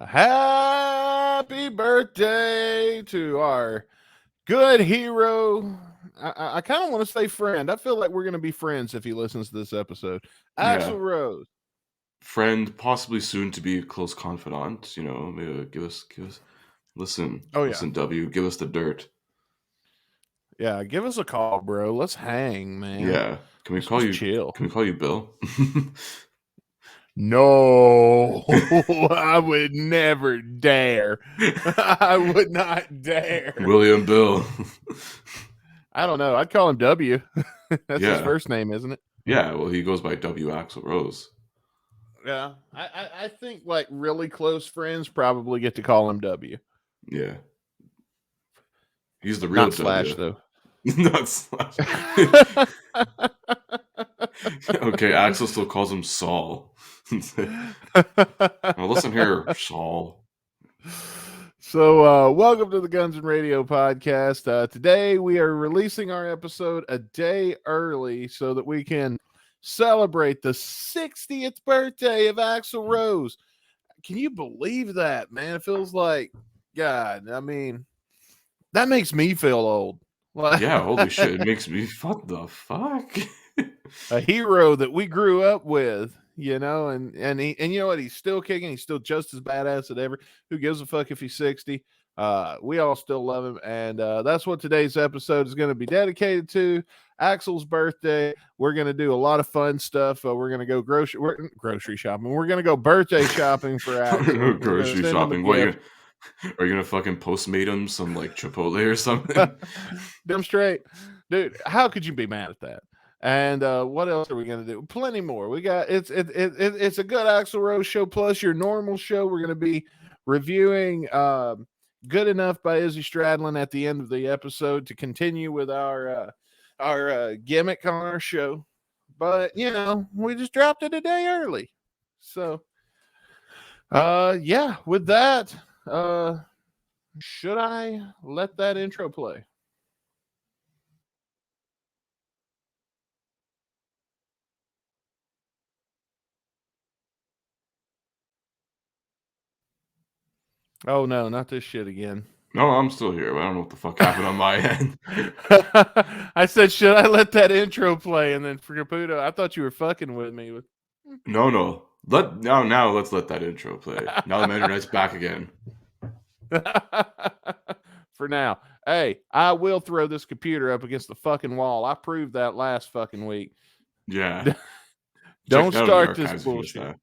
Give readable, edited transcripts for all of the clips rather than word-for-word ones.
Happy birthday to our good hero. I kind of want to say friend. I feel like we're going to be friends if he listens to this episode. Yeah, Axl Rose. friend, possibly soon to be a close confidant. Maybe listen, Oh, yeah. listen, W, give us the dirt. Yeah, give us a call, bro. Let's hang, man. Yeah, can we Let's call just you? chill. Can we call you Bill? No, I would never dare. I would not dare. William Bill. I don't know. I'd call him W. That's his Yeah, first name, isn't it? yeah. Well, he goes by W. Axl Rose. Yeah. I think like really close friends probably get to call him W. Yeah, he's the real Not Slash, W. though. Not Slash. Okay, Axel still calls him Saul. Now listen here, Saul. So, welcome to the Guns and Radio podcast. Today we are releasing our episode a day early so that we can celebrate the 60th birthday of Axl Rose. Can you believe that, man? It feels like, God, I mean, that makes me feel old. Like, Yeah, holy shit, it makes me, what the fuck? a hero that we grew up with, and you know what? He's still kicking. He's still just as badass as ever. Who gives a fuck if he's 60? We all still love him, and that's what today's episode is going to be dedicated to. Axl's birthday. We're going to do a lot of fun stuff. We're going to go grocery shopping. We're going to go birthday shopping for Axl. Grocery shopping. What, are you gonna fucking Postmate him some like Chipotle or something? Damn straight, dude. How could you be mad at that? And what else are we gonna do? Plenty more. We got it's a good Axl Rose show plus your normal show. We're gonna be reviewing "Good Enough" by Izzy Stradlin at the end of the episode to continue with our gimmick on our show. But we just dropped it a day early, so yeah. With that, should I let that intro play? Oh no, not this shit again. No, I'm still here. I don't know what the fuck happened on my end. I said, should I let that intro play? And then for Caputo, I thought you were fucking with me. No. Now let's let that intro play. Now the internet's back again. For now. Hey, I will throw this computer up against the fucking wall. I proved that last fucking week. Yeah. Don't start this bullshit.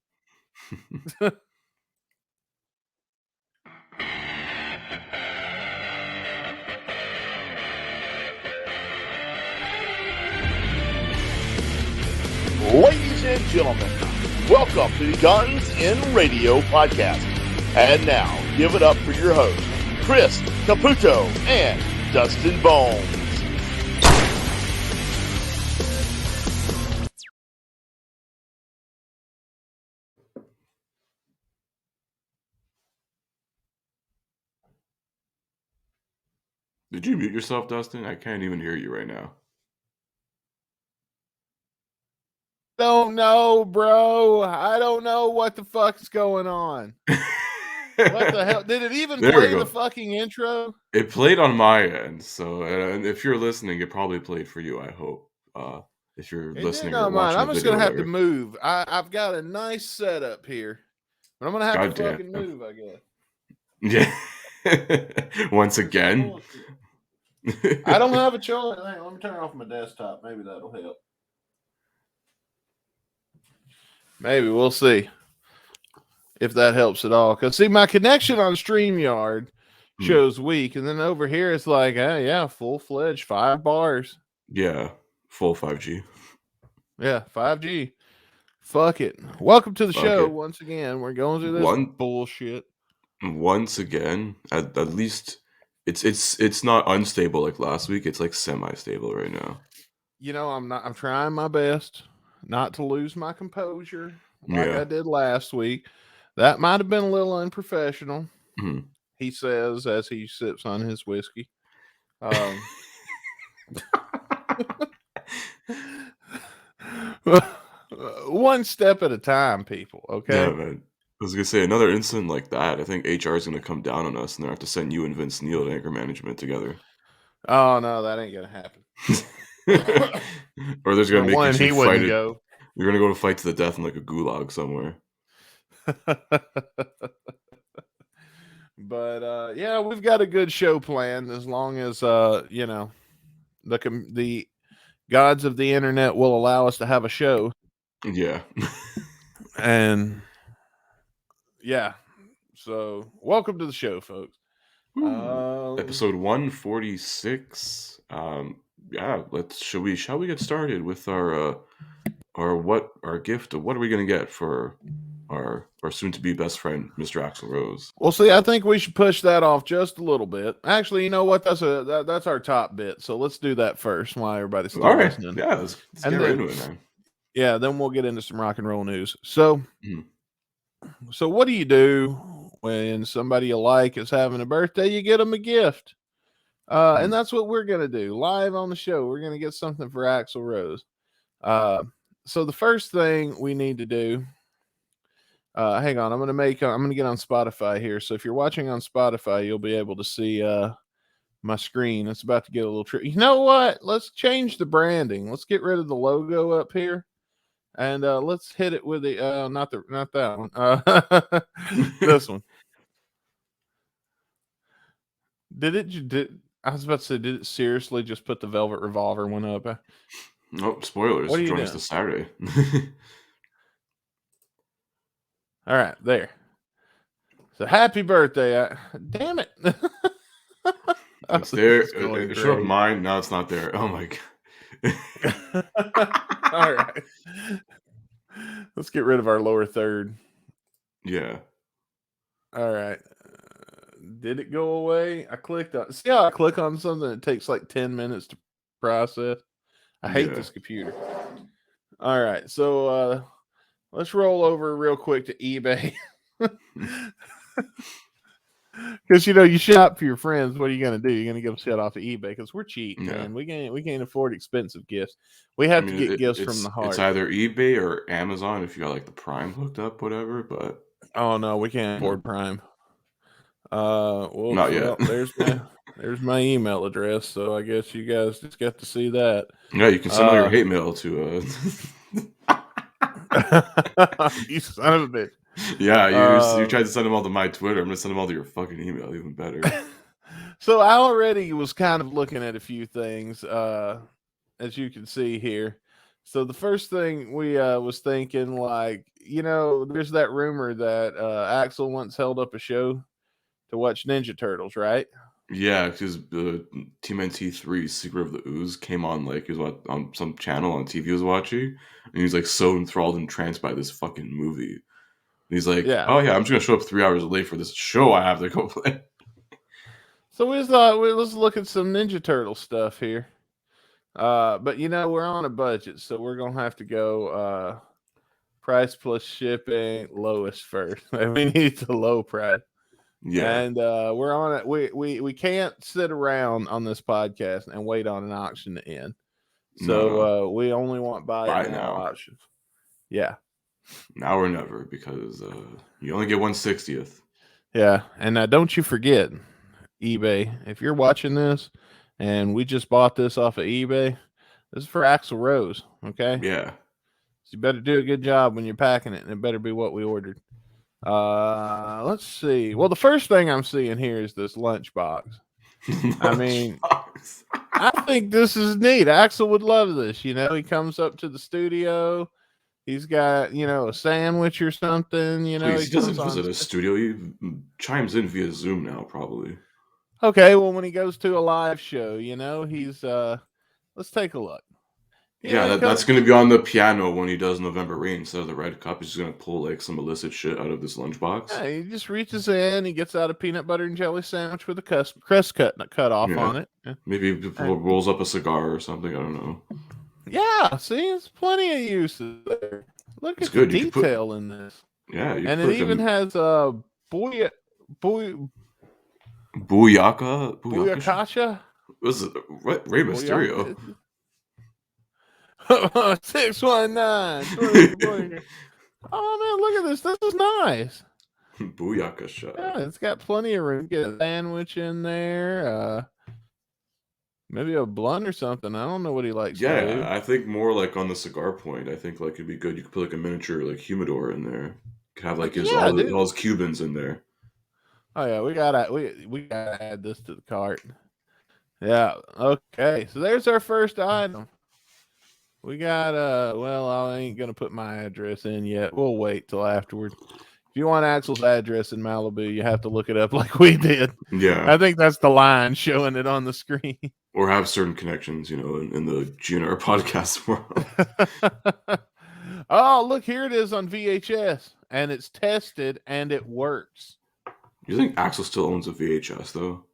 Ladies and gentlemen, welcome to the Guns in Radio podcast. And now, give it up for your hosts, Chris, Caputo, and Dustin Bonez. Did you mute yourself, Dustin? I can't even hear you right now. Don't know, bro. I don't know what the fuck's going on. What the hell? Did it even play the fucking intro? It played on my end, so if you're listening, it probably played for you, I hope. If you're listening or watching I'm just going to have to move. I've got a nice setup here, but I'm going to have to fucking move, I guess. Yeah. Once again. I don't have a choice. Let me turn off my desktop. Maybe that'll help. Maybe. We'll see if that helps at all. Because, see, my connection on StreamYard shows weak. And then over here, it's like, yeah, full-fledged 5 bars. Yeah, full 5G. Yeah, 5G. Fuck it. Welcome to the show once again. We're going through this bullshit. Once again, at least it's not unstable like last week. It's like semi-stable right now. I'm trying my best not to lose my composure like I did last week. That might have been a little unprofessional, he says as he sips on his whiskey. One step at a time, people. Okay. Yeah, man. was gonna say another incident like that. I think HR is gonna come down on us, and they have to send you and Vince Neil to anger management together. Oh no, that ain't gonna happen. Or there's gonna For make one, you two he fight wouldn't it. go. You're gonna go to fight to the death in like a gulag somewhere. But yeah, we've got a good show planned as long as you know, the gods of the internet will allow us to have a show. Yeah. And yeah, so welcome to the show, folks. Episode 146. Yeah, shall we get started with our gift? What are we gonna get for our soon to be best friend, Mr. Axl Rose? Well, see, I think we should push that off just a little bit. Actually, you know what? That's our top bit. So let's do that first while everybody's still All right. listening. Yeah, let's get right into it, man. Yeah, then we'll get into some rock and roll news. So, Mhm. so what do you do when somebody you like is having a birthday? You get them a gift. And that's what we're going to do live on the show. We're going to get something for Axl Rose. So the first thing we need to do, hang on, I'm going to get on Spotify here. So if you're watching on Spotify, you'll be able to see, my screen. It's about to get a little tricky. You know what? Let's change the branding. Let's get rid of the logo up here. And let's hit it with the not that one. This one. I was about to say, did it seriously just put the Velvet Revolver one up? Nope, spoilers. What are you Join us doing? this Saturday. All right, there. So happy birthday. Damn it. It's there. It showed up mine. Now it's not there. Oh my god. All right. Let's get rid of our lower third. Yeah. All right. Did it go away? I clicked on. See how I click on something? It takes like 10 minutes to process. I hate this computer. All right. So let's roll over real quick to eBay. Because you shop for your friends. What are you gonna do? You're gonna get them set off of eBay because we're cheap, man. We can't afford expensive gifts. We have to get gifts from the heart. It's either eBay or Amazon if you got like the Prime hooked up, whatever. But oh no, we can't afford Prime. Not yet. There's my email address, so I guess you guys just got to see that. Yeah, you can send all your hate mail to. You son of a bitch. Yeah, you tried to send them all to my Twitter. I'm gonna send them all to your fucking email, even better. So I already was kind of looking at a few things, as you can see here. So the first thing we was thinking, like, there's that rumor that Axl once held up a show to watch Ninja Turtles, right? Yeah, because TMNT3 Secret of the Ooze came on, like, he was on some channel on TV he was watching, and he was like so enthralled and entranced by this fucking movie. And he's like, oh yeah, I'm just gonna show up 3 hours late for this show I have to go play. So we thought, let's look at some Ninja Turtle stuff here. But we're on a budget, so we're gonna have to go price plus shipping, lowest first. We need the low price. Yeah. And we're on it. We can't sit around on this podcast and wait on an auction to end. So we only want buy it now options. Yeah. Now or never, because you only get 1/60th. Yeah, and don't you forget, eBay. If you're watching this, and we just bought this off of eBay, this is for Axl Rose. Okay. Yeah. So you better do a good job when you're packing it, and it better be what we ordered. Let's see. Well, the first thing I'm seeing here is this lunchbox. I mean, I think this is neat. Axl would love this. He comes up to the studio. He's got, a sandwich or something. Please, he doesn't visit a studio. He chimes in via Zoom now, probably. Okay, well, when he goes to a live show, he's let's take a look. Yeah, that's going to be on the piano when he does November Rain instead of the red cup. He's just going to pull like some illicit shit out of this lunchbox. Yeah, he just reaches in, he gets out a peanut butter and jelly sandwich with a crust cut off on it. Yeah. Maybe he rolls up a cigar or something. I don't know. Yeah, see, it's plenty of uses there. Look at the detail in this. Yeah, and it even has Booyakasha. Was it what? Rey Mysterio. 619. Oh man, look at this. This is nice. Booyaka shot. Yeah, it's got plenty of room. Get a sandwich in there. Maybe a blunt or something. I don't know what he likes to do. I think more like on the cigar point. I think like it'd be good. You could put like a miniature like humidor in there. Could have like all his Cubans in there. Oh yeah, we gotta add this to the cart. Yeah. Okay. So there's our first item. We got well, I ain't gonna put my address in yet. We'll wait till afterward. If you want Axl's address in Malibu, you have to look it up like we did. Yeah. I think that's the line showing it on the screen. Or have certain connections, in the GNR podcast world. Oh, look, here it is on VHS, and it's tested and it works. You think Axl still owns a VHS though?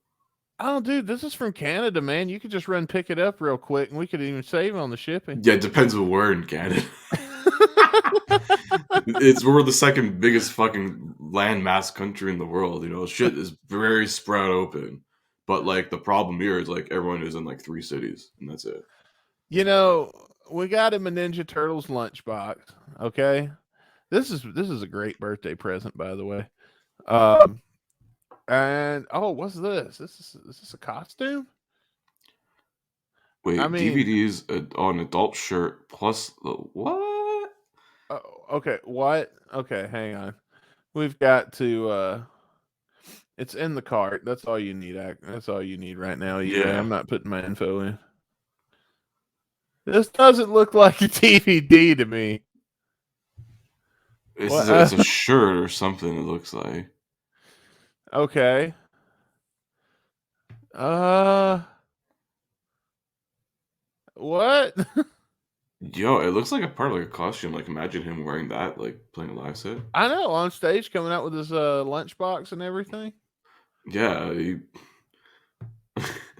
Oh, dude, this is from Canada, man. You could just run pick it up real quick, and we could even save on the shipping. Yeah, it depends on where in Canada. We're the second biggest fucking landmass country in the world. Shit is very spread open. But like the problem here is like everyone is in like 3 cities, and that's it. We got him a Ninja Turtles lunchbox. Okay, this is a great birthday present, by the way. And what's this? Is this a costume? Wait, DVDs on adult shirt plus the what? Oh, okay, what? Okay, hang on. We've got to. It's in the cart. That's all you need. That's all you need right now. Yeah, I'm not putting my info in. This doesn't look like a DVD to me. It's a shirt or something. It looks like. Okay. What? Yo, it looks like a part of like a costume. Like imagine him wearing that, like playing a live set. I know, on stage coming out with his lunchbox and everything. Yeah, he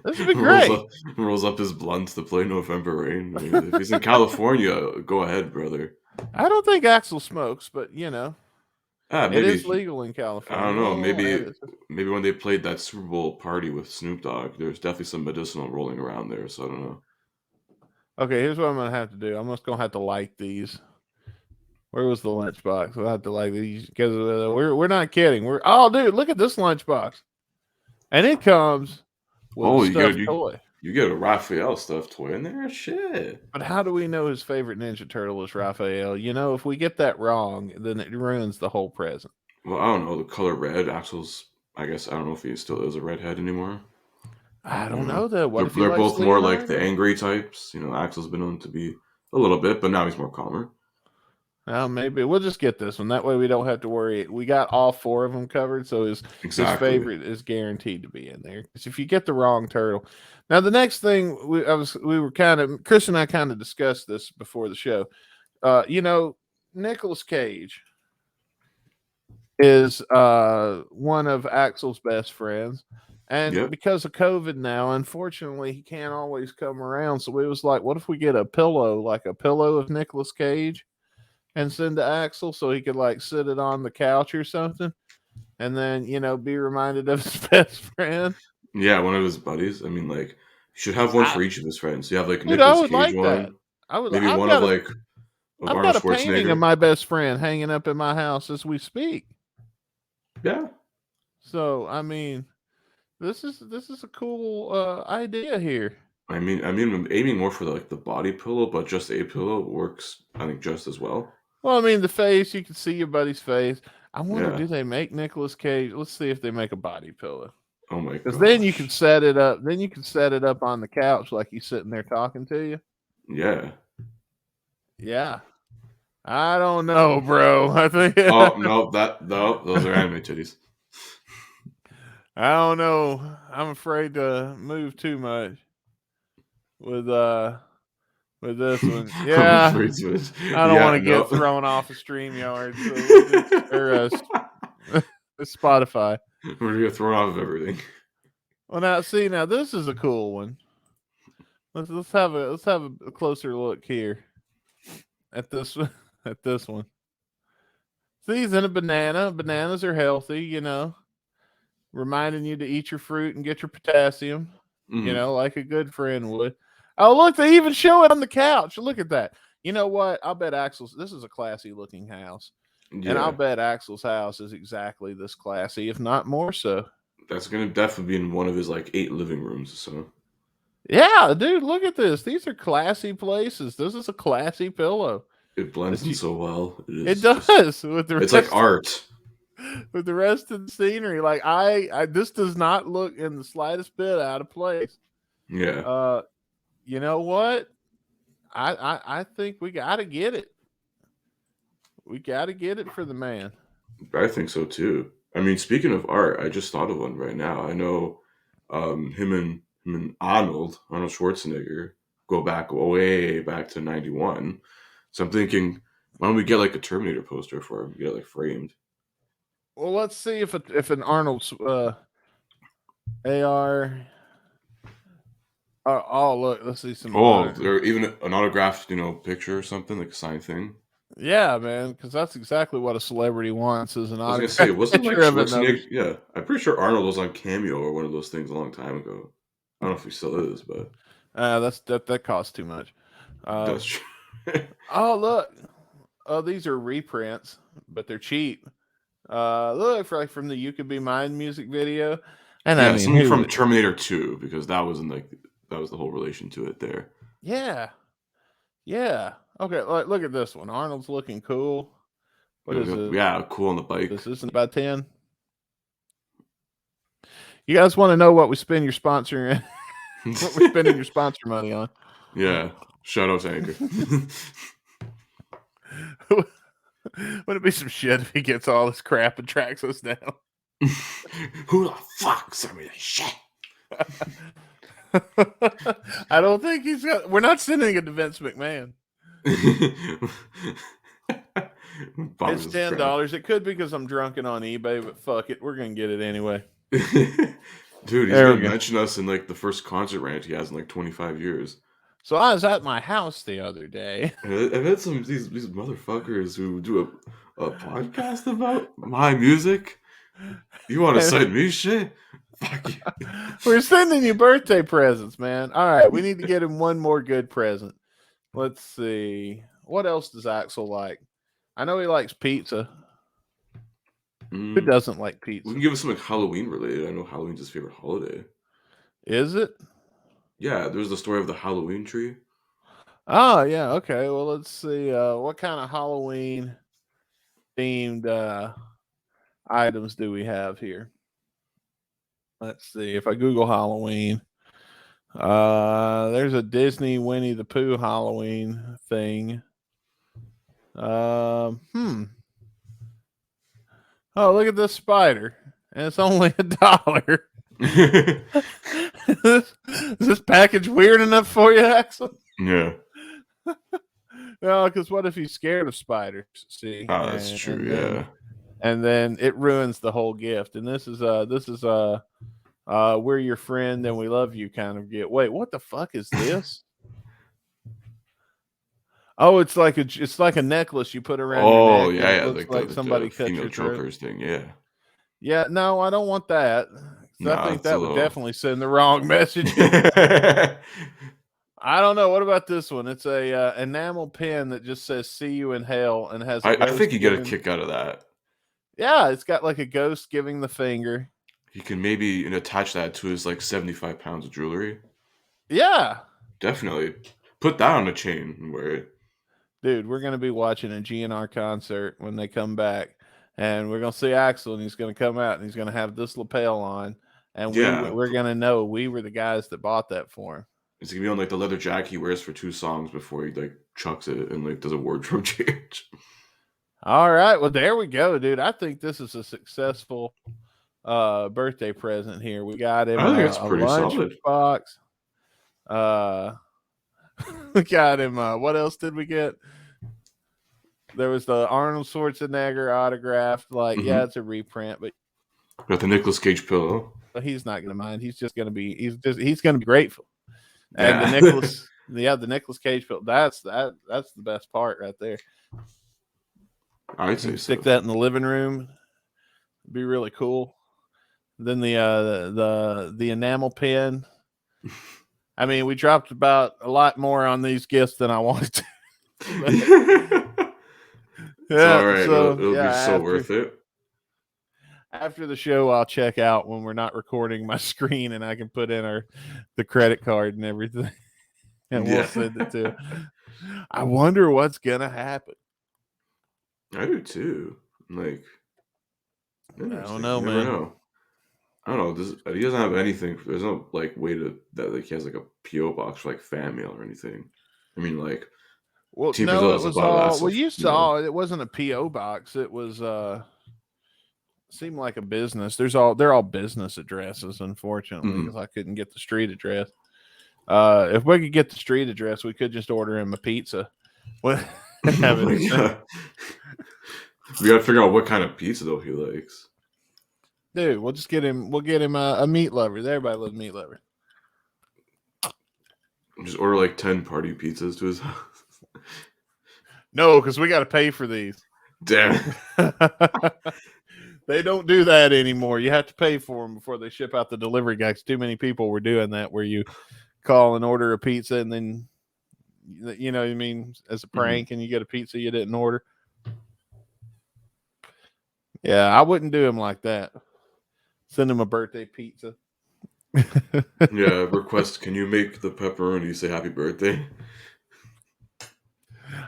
this would be great. Rolls up his blunts to play November Rain. I mean, if he's in California, go ahead, brother. I don't think Axl smokes, but maybe it is legal in California. I don't know. Maybe when they played that Super Bowl party with Snoop Dogg, there's definitely some medicinal rolling around there. So I don't know. Okay, here's what I'm gonna have to do. I'm just gonna have to like these. Where was the lunchbox? We'll have to like these because we're not kidding. Dude, look at this lunchbox, and it comes with a stuffed toy. You get a Raphael stuffed toy in there? Shit. But how do we know his favorite Ninja Turtle is Raphael? If we get that wrong, then it ruins the whole present. Well, I don't know. The color red, Axl's, I guess, I don't know if he still is a redhead anymore. I don't know, though. What if they're both more like the angry types. Axl's been known to be a little bit, but now he's more calmer. Well, maybe we'll just get this one. That way we don't have to worry. We got all 4 of them covered, so his favorite is guaranteed to be in there. Because if you get the wrong turtle. Now, the next thing, Chris and I kind of discussed this before the show. Nicolas Cage is one of Axl's best friends. And because of COVID now, unfortunately, he can't always come around. So we was like, what if we get a pillow, like a pillow of Nicolas Cage, and send to Axl so he could like sit it on the couch or something, and then be reminded of his best friend. Yeah, one of his buddies. I mean, like, you should have one for each of his friends. You have like a Nicolas Cage like one. That. Maybe one of like I've got a painting of my best friend hanging up in my house as we speak. Yeah. So I mean, this is a cool idea here. I mean, I'm aiming more for like the body pillow, but just a pillow works, I think, just as well. Well, I mean, the face, you can see your buddy's face. I wonder, do they make Nicolas Cage? Let's see if they make a body pillow. Oh my god! Because then you can set it up. Then you can set it up on the couch like he's sitting there talking to you. Yeah. Yeah. I don't know, bro. I think. No, those are anime titties. I don't know. I'm afraid to move too much with this one. Yeah. I don't want to get thrown off of StreamYard or Spotify. We're gonna get thrown off of everything. Well, now this is a cool one. Let's have a closer look here at this one. See, he's in a banana. Bananas are healthy, reminding you to eat your fruit and get your potassium, like a good friend would. Oh, look, they even show it on the couch. Look at that. You know what? I'll bet Axl's, this is a classy looking house. And I'll bet Axl's house is exactly this classy, if not more so. That's gonna definitely be in one of his like 8 living rooms. So yeah, dude, look at this. These are classy places. This is a classy pillow. It blends in so well. It does with the it's like art. With the rest of the scenery, like this does not look in the slightest bit out of place. Yeah. You know what? I think we got to get it. We got to get it for the man. I think so too. I mean, speaking of art, I just thought of one right now. I know him and Arnold Schwarzenegger go back way back to 91. So I'm thinking, why don't we get like a Terminator poster for him? Get it like framed. Well, let's see if an Arnold's AR. Oh, look, let's see some. Or even an autographed, picture or something, like a signed thing. Yeah, man, because that's exactly what a celebrity wants is an autograph. I was gonna say, wasn't like Schwarzenegger? Yeah, I'm pretty sure Arnold was on Cameo or one of those things a long time ago. I don't know if he still is, but that costs too much. That's true. Oh, look. Oh, these are reprints, but they're cheap. Look from the "You Could Be Mine" music video, and I mean, something from Terminator 2 because that was the whole relation to it there. Yeah. Okay, look at this one. Arnold's looking cool. What is it? Yeah, cool on the bike. This isn't about 10. You guys want to know what we spend your sponsoring? What we're spending your sponsor money on? Yeah, shout out to Anchor. Wouldn't it be some shit if he gets all this crap and tracks us down? Who the fuck sent me that shit? I don't think we're not sending it to Vince McMahon. It's $10. It could be because I'm drunken on eBay, but fuck it. We're going to get it anyway. Dude, he's going to mention us in like the first concert rant he has in like 25 years. So I was at my house the other day. I've had some these motherfuckers who do a podcast about my music. You want to send me shit? Fuck you. We're sending you birthday presents, man. All right, we need to get him one more good present. Let's see. What else does Axl like? I know he likes pizza. Who doesn't like pizza? We can give us something Halloween related. I know Halloween's his favorite holiday. Is it? Yeah, there's the story of the Halloween tree. Oh, yeah. Okay. Well, let's see. What kind of Halloween themed items do we have here? Let's see. If I Google Halloween, there's a Disney Winnie the Pooh Halloween thing. Oh, look at this spider. And it's only $1. Is this package weird enough for you, Axl? Yeah. No, because what if he's scared of spiders? See, that's true. Yeah, and then it ruins the whole gift. And this is we're your friend and we love you kind of gift. Wait, what the fuck is this? Oh, it's like a necklace you put around. Oh, your neck. Yeah. It looks like somebody cut your throat. Thing. Yeah. Yeah. No, I don't want that. I think that would definitely send the wrong message. I don't know. What about this one? It's a enamel pin that just says "See you in hell" and has. I think you get a kick out of that. Yeah, it's got like a ghost giving the finger. He can maybe attach that to his like 75 pounds of jewelry. Yeah, definitely put that on a chain and wear it. Dude, we're gonna be watching a GNR concert when they come back, and we're gonna see Axl, and he's gonna come out and he's gonna have this lapel on, and we're gonna know we were the guys that bought that for him. It's gonna be on like the leather jacket he wears for 2 songs before he like chucks it and like does a wardrobe change. All right, well there we go, dude. I think this is a successful birthday present here. We got him a lunch box. We got him. What else did we get? There was the Arnold Schwarzenegger autographed. Like, yeah, it's a reprint, but got the Nicolas Cage pillow. But he's not gonna mind. He's gonna be grateful. And the Nicolas Cage pillow. That's the best part right there. I'd say stick that in the living room. It'd be really cool. Then the enamel pin. I mean, we dropped about a lot more on these gifts than I wanted to. It's all right. It'll be so worth it. After the show, I'll check out when we're not recording my screen, and I can put in the credit card and everything, and we'll send it to. I wonder what's gonna happen. I do too. Like, I don't know, man. Never know. I don't know. He doesn't have anything. There's no like way to that. Like he has like a PO box for like fan mail or anything. I mean, like, well, no, it was all. Well, you saw it wasn't a PO box. It was seemed like a business. They're all business addresses, unfortunately, because I couldn't get the street address. If we could get the street address, we could just order him a pizza. What? We gotta figure out what kind of pizza though he likes. Dude, we'll get him a meat lover. Everybody loves meat lover. Just order like 10 party pizzas to his house. No, because we got to pay for these. Damn. They don't do that anymore. You have to pay for them before they ship out the delivery guys. Too many people were doing that, where you call and order a pizza, and then you know what I mean, as a prank, and you get a pizza you didn't order. Yeah, I wouldn't do him like that. Send him a birthday pizza. Yeah, request, can you make the pepperoni say happy birthday?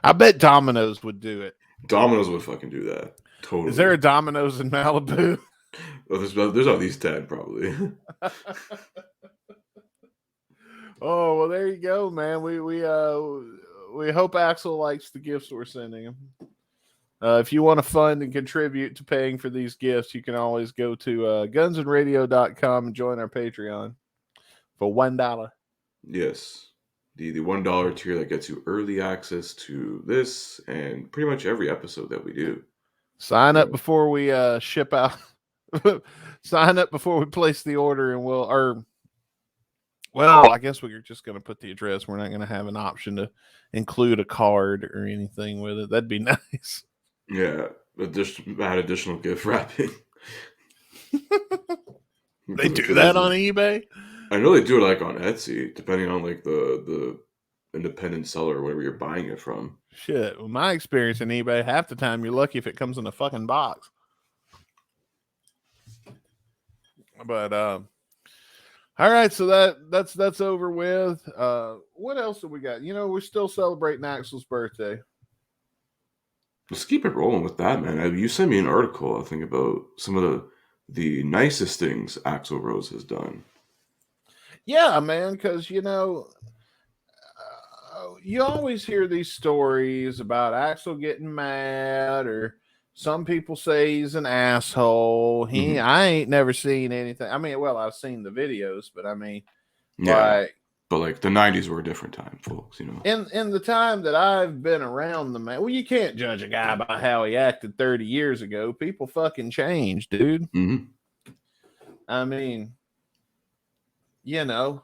I bet Domino's would do it. Domino's would fucking do that. Totally. Is there a Domino's in Malibu? Well, there's at least 10 probably. Oh, well, there you go, man. We hope Axl likes the gifts we're sending him. If you want to fund and contribute to paying for these gifts, you can always go to gunsandradio.com and join our Patreon for $1. Yes. The $1 tier that gets you early access to this and pretty much every episode that we do. Sign up before we ship out. Sign up before we place the order, and well, I guess we're just going to put the address. We're not going to have an option to include a card or anything with it. That'd be nice. Yeah, add additional gift wrapping. They do that on eBay? I know they do it like on Etsy, depending on like the independent seller or wherever you're buying it from. Shit, well, my experience in eBay, half the time you're lucky if it comes in a fucking box. But all right, so that's over with. What else have we got? You know, we're still celebrating Axl's birthday. Let's keep it rolling with that, man. You sent me an article, I think, about some of the nicest things Axl Rose has done. Yeah, man, because, you know, you always hear these stories about Axl getting mad, or some people say he's an asshole. I ain't never seen anything. I mean, well, I've seen the videos, but I mean, yeah. But like the 90s were a different time, folks, you know. In the time that I've been around the man, well, you can't judge a guy by how he acted 30 years ago. People fucking change, dude. Mm-hmm. I mean, you know,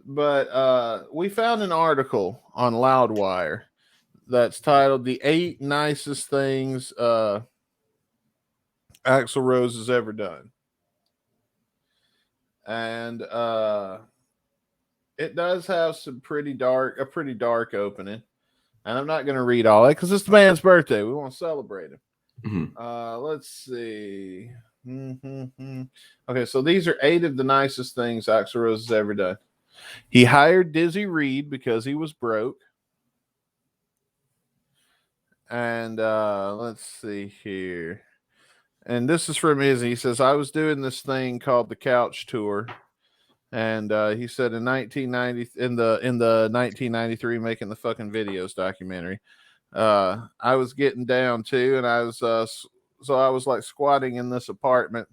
but we found an article on Loudwire that's titled "The 8 Nicest Things Axl Rose Has Ever Done," and it does have a pretty dark opening, and I'm not going to read all that because it's the man's birthday. We want to celebrate him. Mm-hmm. Let's see. Okay, so these are 8 of the nicest things Axl Rose has ever done. He hired Dizzy Reed because he was broke. And let's see here. And this is from Izzy. He says, I was doing this thing called the Couch Tour. And he said in 1990, in the 1993 Making the Fucking Videos documentary, I was getting down too, and I was so I was like squatting in this apartment,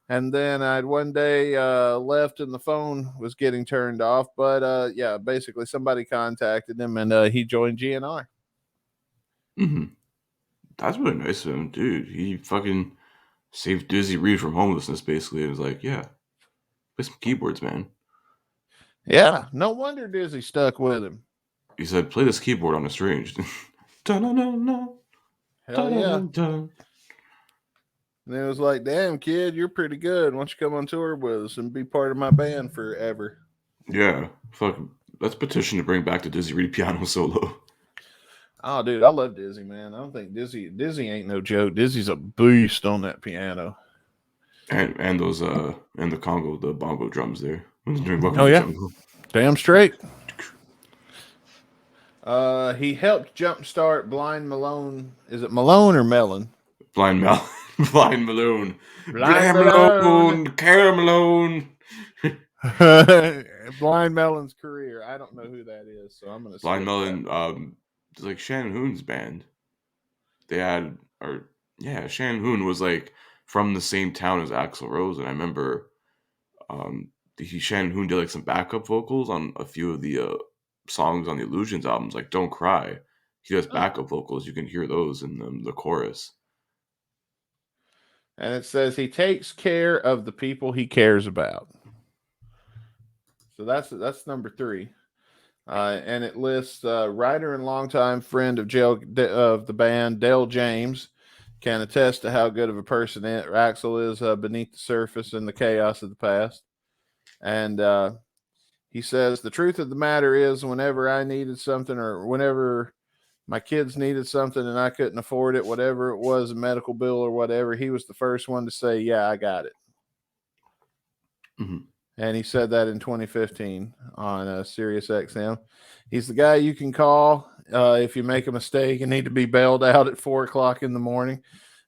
and then I'd one day left, and the phone was getting turned off. But yeah, basically somebody contacted him, and he joined GNR. Mm-hmm. That's really nice of him, dude. He fucking saved Dizzy Reed from homelessness, basically. It was like, yeah. Play some keyboards, man. Yeah, no wonder Dizzy stuck with him. He said, play this keyboard on a string. Hell yeah. And it was like, damn, kid, you're pretty good. Why don't you come on tour with us and be part of my band forever? Yeah, fuck. Let's petition to bring back the Dizzy Reed piano solo. Oh, dude, I love Dizzy, man. I don't think Dizzy ain't no joke. Dizzy's a beast on that piano. And those and the bongo drums there. Oh yeah, damn straight. He helped jumpstart Blind Malone. Is it Malone or Melon? Blind Malone. Blind Malone. Blind Malone. Caramelone. Blind Melon's career. I don't know who that is, so I'm gonna. Blind Melon. It's like Shannon Hoon's band. They had, Shannon Hoon was like from the same town as Axl Rose, and I remember, Shannon Hoon did like some backup vocals on a few of the songs on the Illusions albums, like "Don't Cry." He does backup vocals. You can hear those in the chorus. And it says he takes care of the people he cares about. So that's number 3. And it lists writer and longtime friend of the band, Dale James, can attest to how good of a person Axl is beneath the surface and the chaos of the past. And he says, the truth of the matter is, whenever I needed something or whenever my kids needed something and I couldn't afford it, whatever it was, a medical bill or whatever, he was the first one to say, yeah, I got it. Mm-hmm. And he said that in 2015 on Sirius XM. He's the guy you can call if you make a mistake and need to be bailed out at 4:00 in the morning.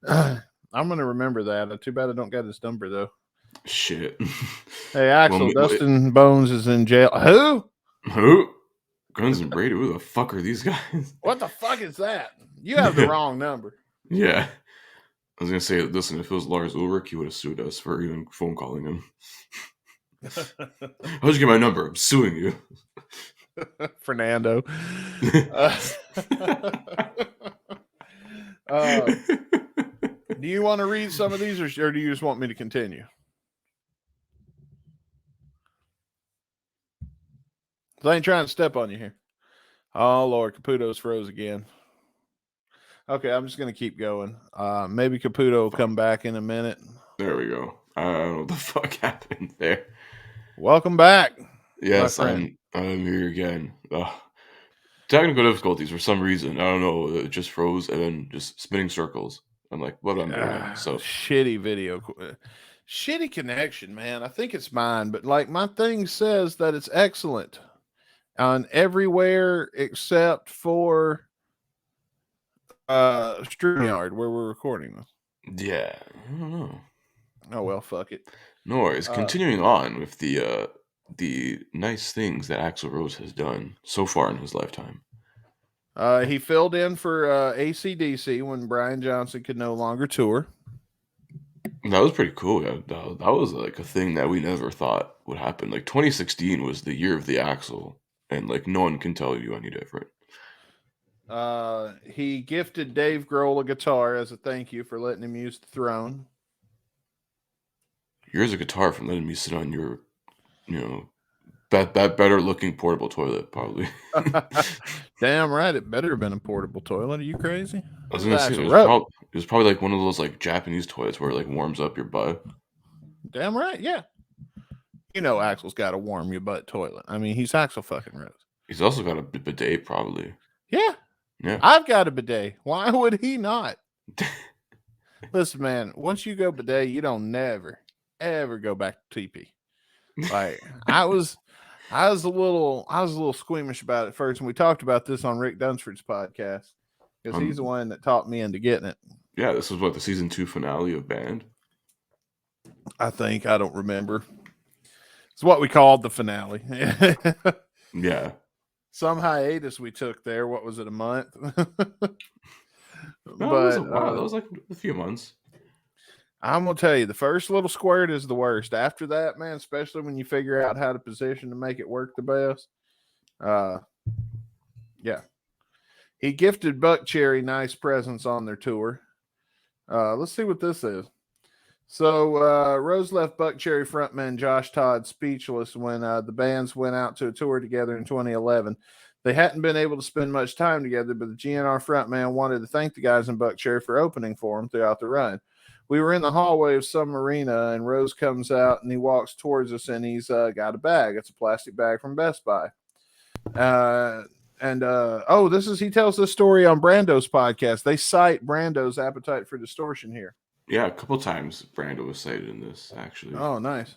I'm going to remember that. Too bad I don't got his number, though. Shit. Hey, Axl, Dustin Bonez is in jail. Who? Guns and Brady? Who the fuck are these guys? What the fuck is that? You have the wrong number. Yeah. I was going to say, listen, if it was Lars Ulrich, he would have sued us for even phone calling him. How'd you get my number? I'm suing you. Fernando. Do you want to read some of these or do you just want me to continue? I ain't trying to step on you here. Oh, Lord, Caputo's froze again. Okay, I'm just going to keep going. Maybe Caputo will come back in a minute. There we go. I don't know what the fuck happened there. Welcome back. Yes, I'm here again. Technical difficulties for some reason. I don't know. It just froze and then just spinning circles. I'm like, what am I doing? So shitty video. Shitty connection, man. I think it's mine, but like my thing says that it's excellent on everywhere except for StreamYard where we're recording this. Yeah, I don't know. Oh well, fuck it. No worries. Continuing on with the nice things that Axl Rose has done so far in his lifetime. He filled in for AC/DC when Brian Johnson could no longer tour. That was pretty cool. Yeah. That was like a thing that we never thought would happen. Like 2016 was the year of the Axl, and like no one can tell you any different. He gifted Dave Grohl a guitar as a thank you for letting him use the throne. Here's a guitar for letting me sit on your, that better looking portable toilet, probably. Damn right, it better have been a portable toilet. Are you crazy? I was gonna say it was probably like one of those like Japanese toilets where it like warms up your butt. Damn right, yeah. You know Axl's got a warm your butt toilet. I mean, he's Axl fucking Rose. He's also got a bidet, probably. Yeah. I've got a bidet. Why would he not? Listen, man, once you go bidet, you don't never, ever go back to TP. Like I was a little squeamish about it first, and we talked about this on Rick Dunsford's podcast because he's the one that taught me into getting it. Yeah, this was the season 2 finale of Band. I don't remember. It's what we called the finale. Yeah. Some hiatus we took there. What was it, a month? No, it was a while. That was like a few months. I'm going to tell you, the first little squirt is the worst. After that, man, especially when you figure out how to position to make it work the best. Yeah. He gifted Buckcherry nice presents on their tour. Let's see what this is. So Rose left Buckcherry frontman Josh Todd speechless when the bands went out to a tour together in 2011. They hadn't been able to spend much time together, but the GNR frontman wanted to thank the guys in Buckcherry for opening for him throughout the run. We were in the hallway of some arena, and Rose comes out, and he walks towards us, and he's got a bag. It's a plastic bag from Best Buy. And he tells this story on Brando's podcast. They cite Brando's Appetite for Distortion here. Yeah, a couple times Brando was cited in this, actually. Oh, nice.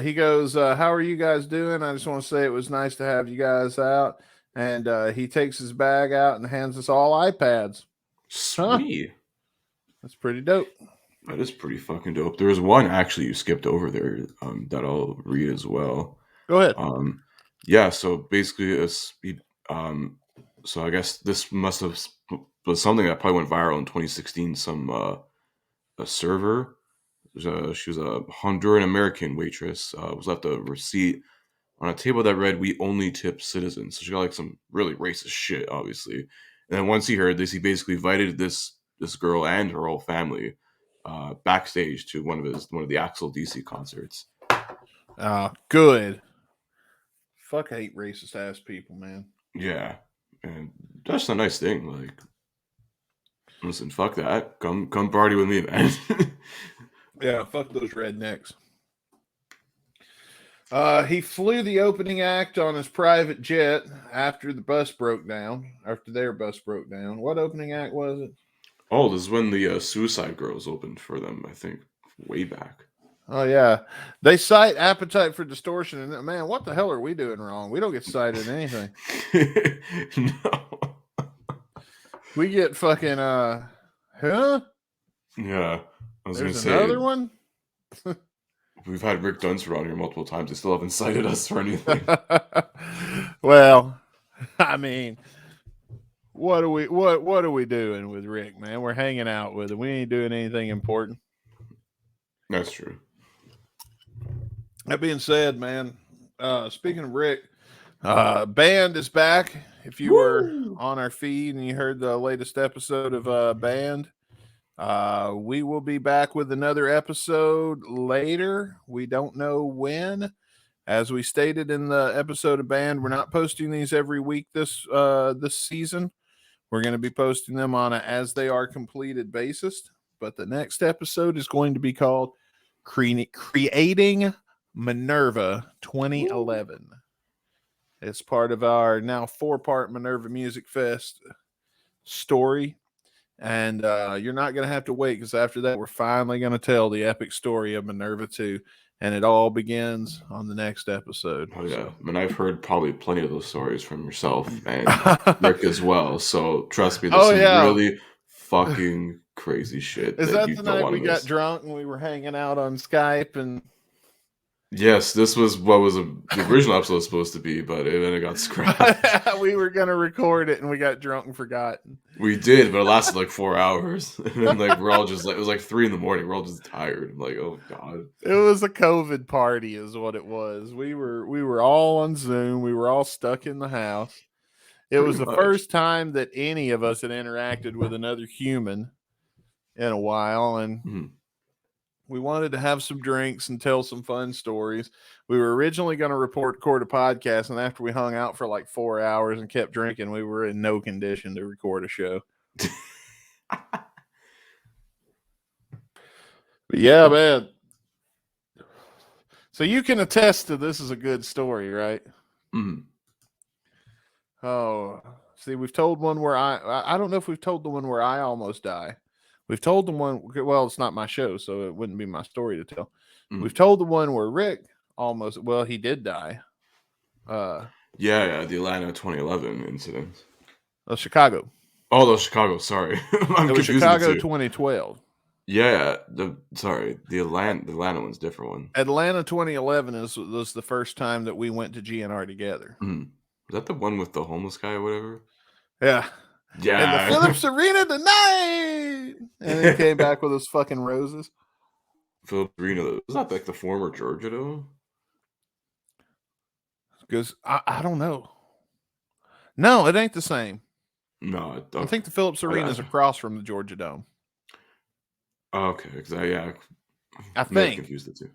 He goes, how are you guys doing? I just want to say it was nice to have you guys out. And he takes his bag out and hands us all iPads. Sweet. Huh? That's pretty dope. That is pretty fucking dope. There was one actually you skipped over there that I'll read as well. Go ahead. Yeah, so basically, so I guess this must have was something that probably went viral in 2016. Some a server, she was a Honduran American waitress, was left a receipt on a table that read, "We only tip citizens." So she got like some really racist shit, obviously. And then once he heard this, he basically invited this girl and her whole family backstage to one of the Axl DC concerts. Good. Fuck, I hate racist ass people, man. Yeah, and that's a nice thing. Like, listen, fuck that. Come party with me, man. Yeah, fuck those rednecks. He flew the opening act on his private jet after their bus broke down. What opening act was it? Oh, this is when the Suicide Girls opened for them, I think, way back. Oh, yeah. They cite Appetite for Distortion. And man, what the hell are we doing wrong? We don't get cited in anything. No. We get fucking, huh? Yeah. I was going to There's say. another one? We've had Rick Dunsford on here multiple times. They still haven't cited us for anything. Well, I mean, what are we doing with Rick, man? We're hanging out with him. We ain't doing anything important. That's true. That being said, man, speaking of Rick, Band is back. If you were on our feed and you heard the latest episode of Band, we will be back with another episode later. We don't know when. As we stated in the episode of Band, we're not posting these every week this season. We're going to be posting them on a as they are completed basis. But the next episode is going to be called Creating Minerva 2011. It's part of our now 4-part Minerva Music Fest story. And you're not going to have to wait, because after that, we're finally going to tell the epic story of Minerva 2. And it all begins on the next episode. Oh, yeah. So. I mean, I've heard probably plenty of those stories from yourself and Rick as well. So trust me, there's some really fucking crazy shit. Is that the night we got drunk and we were hanging out on Skype? And yes, this was what was the original episode was supposed to be, but then it got scrapped. We were going to record it and we got drunk and forgot. We did, but it lasted like 4 hours. And then, like, we're all just like, it was like 3 a.m. We're all just tired. I'm like, oh God. It was a COVID party is what it was. We were all on Zoom. We were all stuck in the house. It was the first time that any of us had interacted with another human in a while. And we wanted to have some drinks and tell some fun stories. We were originally going to record a podcast, and after we hung out for like 4 hours and kept drinking, we were in no condition to record a show. But yeah, man. So you can attest to this is a good story, right? Mm-hmm. Oh, see, we've told one where I don't know if we've told the one where I almost die. We've told the one, well, it's not my show, so it wouldn't be my story to tell. Mm-hmm. We've told the one where Rick almost, well, he did die. Yeah, the Atlanta 2011 incident. Chicago. Oh, the Chicago, sorry. It was Chicago 2012. Yeah, the Atlanta one's a different one. Atlanta 2011 was the first time that we went to GNR together. Mm-hmm. Was that the one with the homeless guy or whatever? Yeah. Yeah. And the Phillips Arena tonight. And then he came back with his fucking roses. Phillips Arena. Was that like the former Georgia Dome? Because I don't know. No, it ain't the same. No. I think the Phillips Arena is across from the Georgia Dome. Okay. Because I think. Confused the two.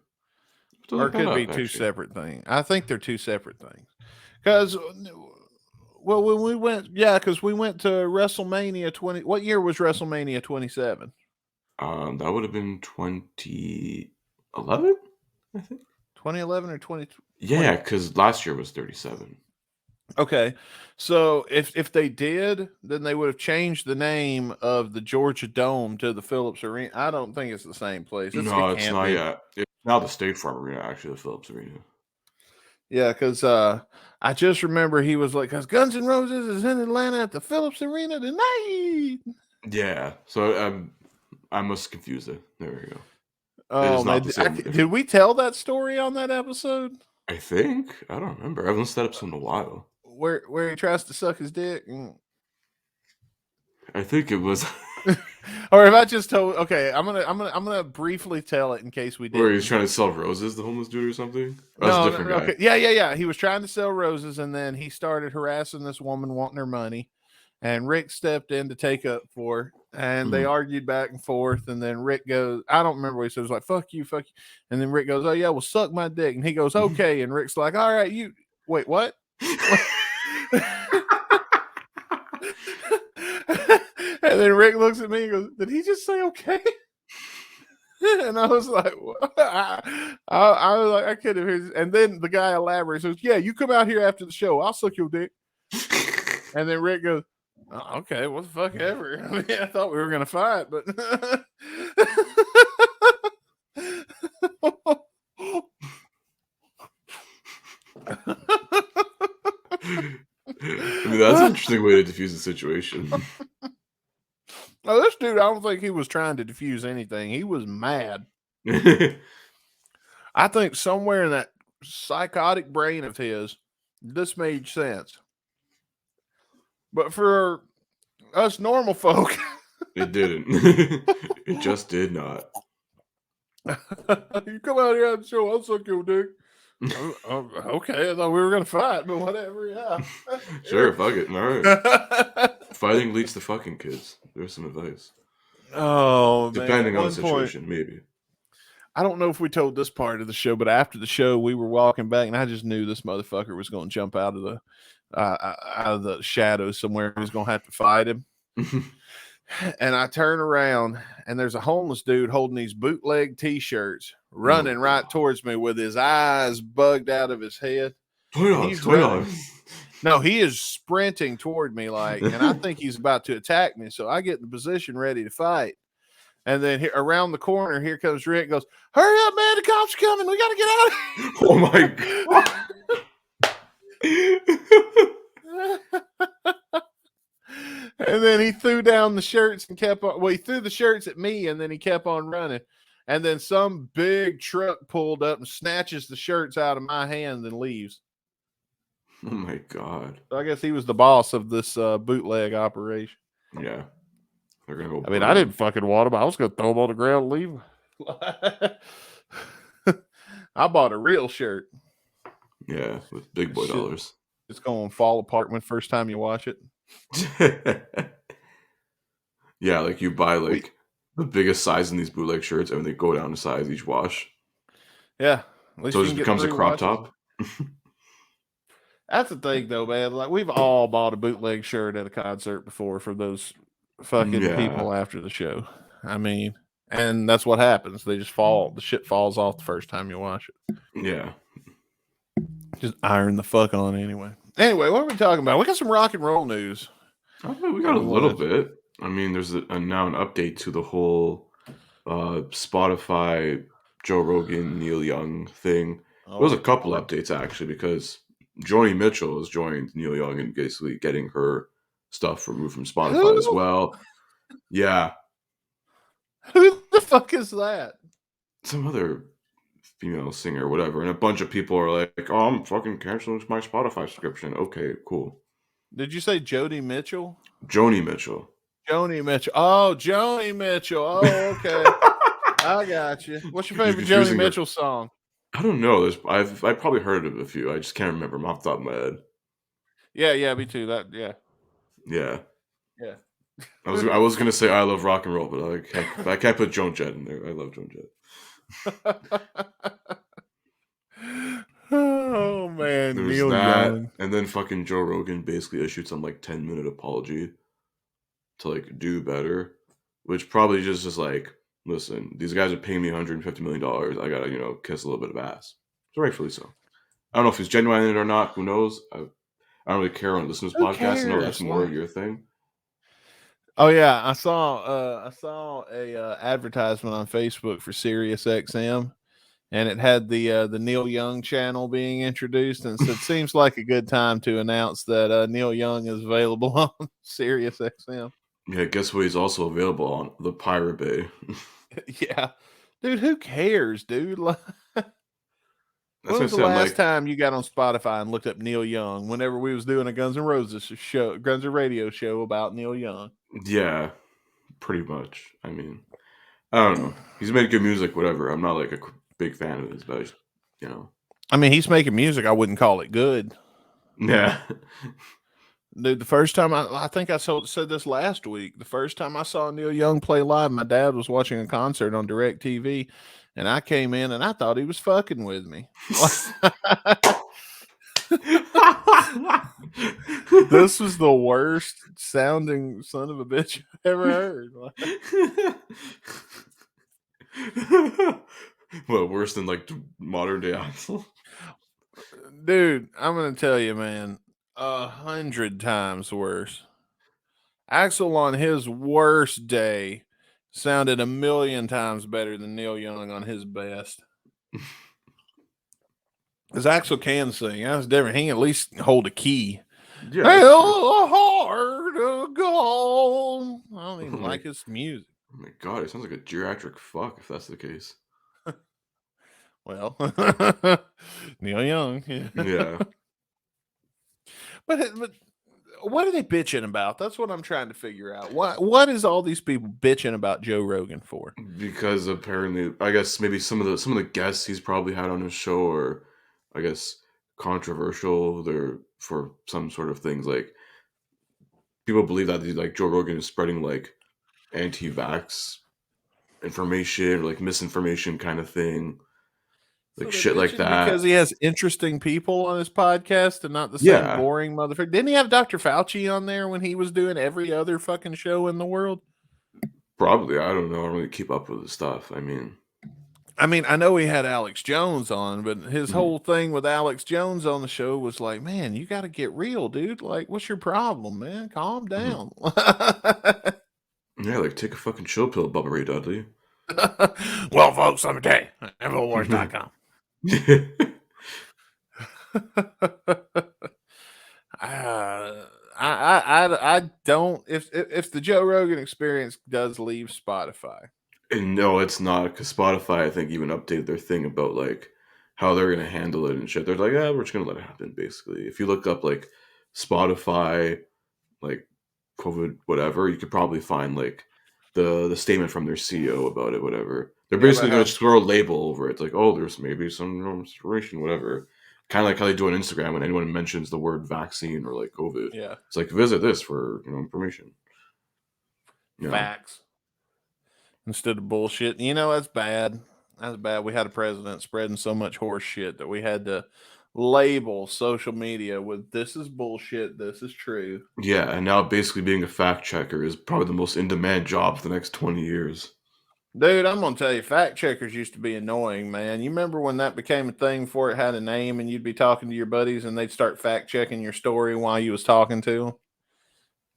Or it could be two separate things. I think they're two separate things. Because, well, when we went, because we went to WrestleMania 20. What year was WrestleMania 27? That would have been 2011, I think. 2011 or 20? Yeah, because last year was 37. Okay, so if they did, then they would have changed the name of the Georgia Dome to the Phillips Arena. I don't think it's the same place. It No, it's can't not be. yet. It's now the State Farm Arena, actually, the Phillips Arena. Yeah, because I just remember he was like, "Cause Guns N' Roses is in Atlanta at the Phillips Arena tonight." Yeah, so I must confuse it. There we go. It Oh is not man, the same. did we tell that story on that episode I think. I don't remember. I haven't listened to that episode in a while. where he tries to suck his dick? I think it was Or if I just told, okay, I'm gonna briefly tell it in case we did. where he's trying to sell roses, the homeless dude or something. Oh, that's No, a different guy. okay, yeah. He was trying to sell roses, and then he started harassing this woman wanting her money, and Rick stepped in to take up for her, and they argued back and forth, and then Rick goes, I don't remember what he said. It was like, fuck you, and then Rick goes, oh yeah, well suck my dick, and he goes, okay, and Rick's like, all right, you wait, what? And then Rick looks at me and goes, did he just say okay? And I was like, what? I was like, I couldn't hear. And then the guy elaborates, says, yeah, you come out here after the show, I'll suck your dick. And then Rick goes, oh, okay, what the fuck ever. I mean, I thought we were gonna fight, but I mean, that's an interesting way to diffuse the situation. Now, this dude, I don't think he was trying to diffuse anything. He was mad. I think somewhere in that psychotic brain of his, this made sense. But for us normal folk, it didn't. It just did not. you come out here and show, I'll suck your dick. Okay, I thought we were gonna fight, but whatever. Yeah, sure, fuck it. All right. Fighting leads to fucking, kids. There's some advice. Oh, depending on the situation, maybe. I don't know if we told this part of the show, but after the show, we were walking back, and I just knew this motherfucker was going to jump out of the shadows somewhere. He was going to have to fight him. And I turn around, and there's a homeless dude holding these bootleg T-shirts, running right towards me with his eyes bugged out of his head. No, he is sprinting toward me, and I think he's about to attack me. So I get in position ready to fight. And then here, around the corner, here comes Rick. Goes, hurry up, man! The cops are coming. We got to get out of here. Oh my god! And then he threw down the shirts and kept on. Well, he threw the shirts at me, and then he kept on running. And then some big truck pulled up and snatches the shirts out of my hand and leaves. Oh my god! So I guess he was the boss of this bootleg operation. Yeah. They're gonna go. I mean, I didn't fucking want him. I was gonna throw him on the ground and leave him. I bought a real shirt. Yeah, with big boy dollars. It's gonna fall apart when first time you wash it. Yeah, like you buy the biggest size in these bootleg shirts, and they go down in size each wash. Yeah. So it just becomes a crop top. That's the thing, though, man. Like, we've all bought a bootleg shirt at a concert before for those fucking people after the show. I mean, and that's what happens. They just fall. The shit falls off the first time you wash it. Yeah. Just iron the fuck on anyway. Anyway, what are we talking about? We got some rock and roll news. We got a little bit. I mean, there's now an update to the whole Spotify, Joe Rogan, Neil Young thing. There was a couple updates, actually, because Joni Mitchell has joined Neil Young and basically getting her stuff removed from Spotify as well. Yeah. Who the fuck is that? Some other female singer or whatever. And a bunch of people are like, oh, I'm fucking canceling my Spotify subscription. Okay, cool. Did you say Joni Mitchell? Joni Mitchell. Joni Mitchell. Oh, Joni Mitchell. Oh, okay. I got you. What's your favorite Joni Mitchell song? I don't know. I've probably heard of a few. I just can't remember them off the top of my head. Yeah, me too. Yeah. Yeah. I was gonna say I love rock and roll, but I can't put Joan Jett in there. I love Joan Jett. Oh man, there's Neil that, Young. And then fucking Joe Rogan basically issued some 10-minute apology to do better, which probably just is listen, these guys are paying me $150 million. I gotta kiss a little bit of ass. So rightfully so. I don't know if he's genuine in it or not. Who knows? I don't really care on listeners' Who podcasts. I know cares? that's more of your thing. Oh yeah, I saw a advertisement on Facebook for Sirius XM, and it had the Neil Young channel being introduced, and so it seems like a good time to announce that Neil Young is available on Sirius XM. Yeah, guess what? He's also available on the Pirate Bay. Yeah, dude, who cares, dude? When was the I'm last time you got on Spotify and looked up Neil Young? Whenever we was doing a Guns N' Roses show, Guns N' Radio show about Neil Young. Yeah, pretty much. I mean, I don't know. He's made good music, whatever. I'm not like a big fan of his, but you know. I mean, he's making music. I wouldn't call it good. Yeah. Dude, the first time I think I said this last week. The first time I saw Neil Young play live, my dad was watching a concert on DirecTV, and I came in and I thought he was fucking with me. This was the worst sounding son of a bitch I've ever heard. Well, worse than like modern day Axl? Dude, I'm gonna tell you, man, 100 times worse. Axl on his worst day sounded 1,000,000 times better than Neil Young on his best. Because Axl can sing. That's different. He can at least hold a key. Yeah. Hell, a heart of gold. I don't even like his music. Oh my god, it sounds like a geriatric fuck if that's the case. Well, Neil Young. Yeah. But what are they bitching about? That's what I'm trying to figure out. What is all these people bitching about Joe Rogan for? Because apparently, I guess maybe some of the guests he's probably had on his show are, I guess, controversial. They're for some sort of things like people believe that like Joe Rogan is spreading like anti-vax information or like misinformation kind of thing, like shit like that. Because he has interesting people on his podcast and not the same boring motherfucker. Didn't he have Dr. Fauci on there when he was doing every other fucking show in the world? Probably. I don't know. I don't really keep up with his stuff. I mean, I know he had Alex Jones on, but his whole thing with Alex Jones on the show was like, man, you got to get real, dude. Like, what's your problem, man? Calm down. Yeah, like take a fucking chill pill, Bubba Ray Dudley. Well, folks, let me tell you, Infowars.com. I don't. If the Joe Rogan Experience does leave Spotify, and no, it's not, because Spotify I think even updated their thing about like how they're gonna handle it and shit. They're like, yeah, we're just gonna let it happen. Basically, if you look up like Spotify, like COVID, whatever, you could probably find like the statement from their CEO about it, whatever. They're basically going to just throw a label over it. It's like, oh, there's maybe some restoration, whatever. Kind of like how they do on Instagram when anyone mentions the word vaccine or like COVID. Yeah. It's like, visit this for information. Facts. Instead of bullshit. That's bad. That's bad. We had a president spreading so much horse shit that we had to label social media with this is bullshit, this is true. Yeah, and now basically being a fact checker is probably the most in-demand job for the next 20 years. Dude, I'm going to tell you, fact checkers used to be annoying, man. You remember when that became a thing before it had a name and you'd be talking to your buddies and they'd start fact checking your story while you was talking to them?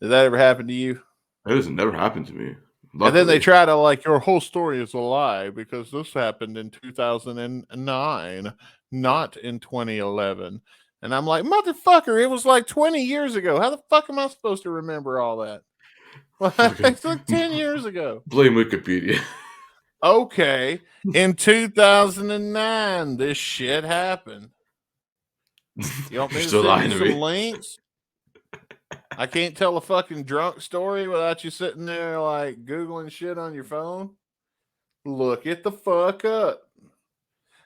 Did that ever happen to you? It has never happened to me. Luckily. And then they try to like, your whole story is a lie because this happened in 2009, not in 2011. And I'm like, motherfucker, it was like 20 years ago. How the fuck am I supposed to remember all that? It's like 10 years ago. Blame Wikipedia. Okay. In 2009, this shit happened. You want me to send you some links? I can't tell a fucking drunk story without you sitting there like Googling shit on your phone. Look it the fuck up.